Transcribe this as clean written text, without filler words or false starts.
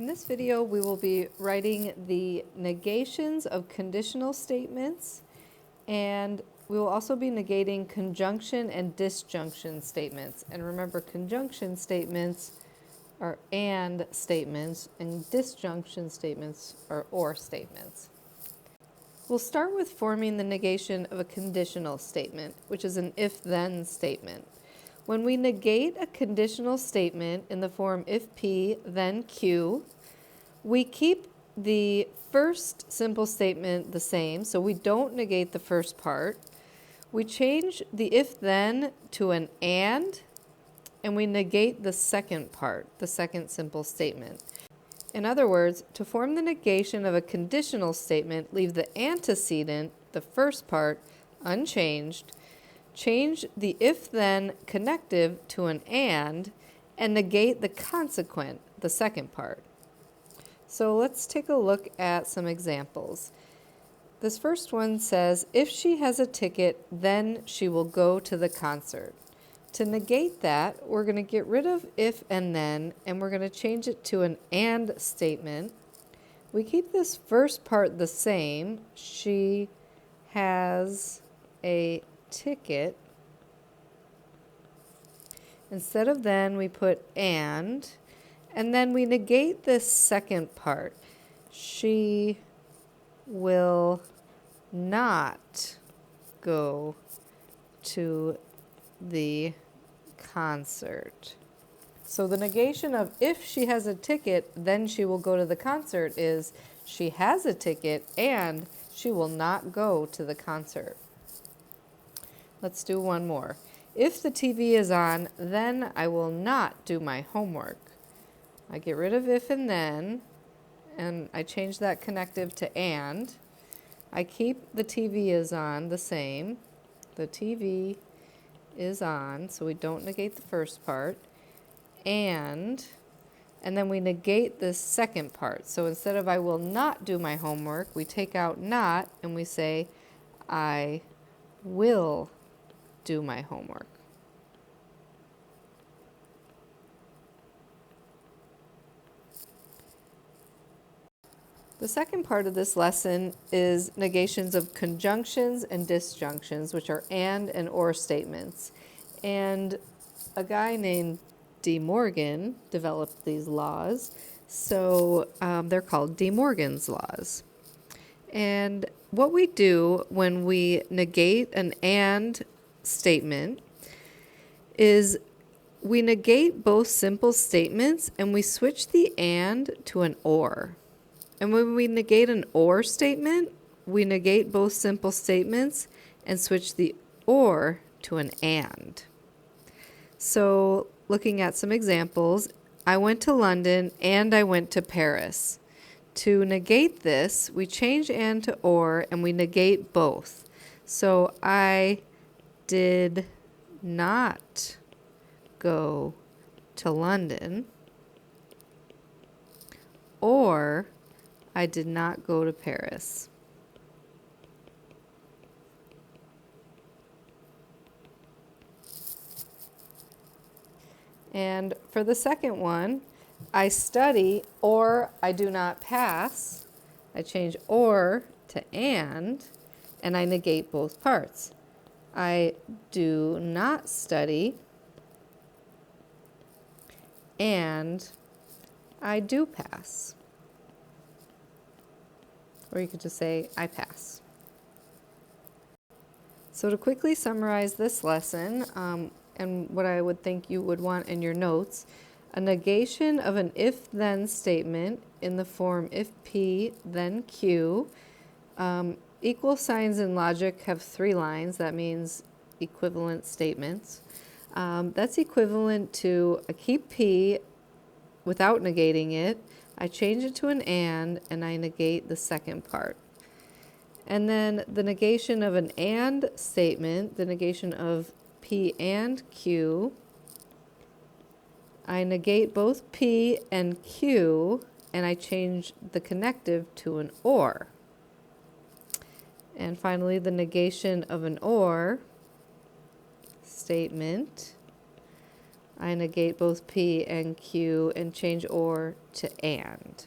In this video, we will be writing the negations of conditional statements, and we will also be negating conjunction and disjunction statements. And remember, conjunction statements are and statements, and disjunction statements are or statements. We'll start with forming the negation of a conditional statement, which is an if-then statement. When we negate a conditional statement in the form if P, then Q, we keep the first simple statement the same, so we don't negate the first part. We change the if-then to an and we negate the second part, the second simple statement. In other words, to form the negation of a conditional statement, leave the antecedent, the first part, unchanged, change the if-then connective to an and negate the consequent, the second part. So let's take a look at some examples. This first one says, if she has a ticket, then she will go to the concert. To negate that, we're going to get rid of if and then, and we're going to change it to an and statement. We keep this first part the same. She has a ticket. Instead of then, we put and then we negate this second part. She will not go to the concert. So the negation of if she has a ticket, then she will go to the concert is she has a ticket and she will not go to the concert. Let's do one more. If the TV is on, then I will not do my homework. I get rid of if and then, and I change that connective to and. I keep the TV is on the same. The TV is on, so we don't negate the first part. And then we negate the second part. So instead of I will not do my homework, we take out not and we say I will do my homework. The second part of this lesson is negations of conjunctions and disjunctions, which are and or statements. And a guy named De Morgan developed these laws, so they're called De Morgan's laws. And what we do when we negate an and statement is we negate both simple statements and we switch the and to an or. And when we negate an or statement, we negate both simple statements and switch the or to an and. So looking at some examples, I went to London and I went to Paris. To negate this, we change and to or and we negate both. So I did not go to London, or I did not go to Paris. And for the second one, I study or I do not pass. I change or to and I negate both parts. I do not study and I do pass. Or you could just say, I pass. So to quickly summarize this lesson, and what I would think you would want in your notes, a negation of an if-then statement in the form if P, then Q. Equal signs in logic have 3 lines. That means equivalent statements. That's equivalent to I keep P without negating it. I change it to an and I negate the second part. And then the negation of an and statement, the negation of P and Q, I negate both P and Q and I change the connective to an or. And finally, the negation of an or statement, I negate both P and Q and change or to and.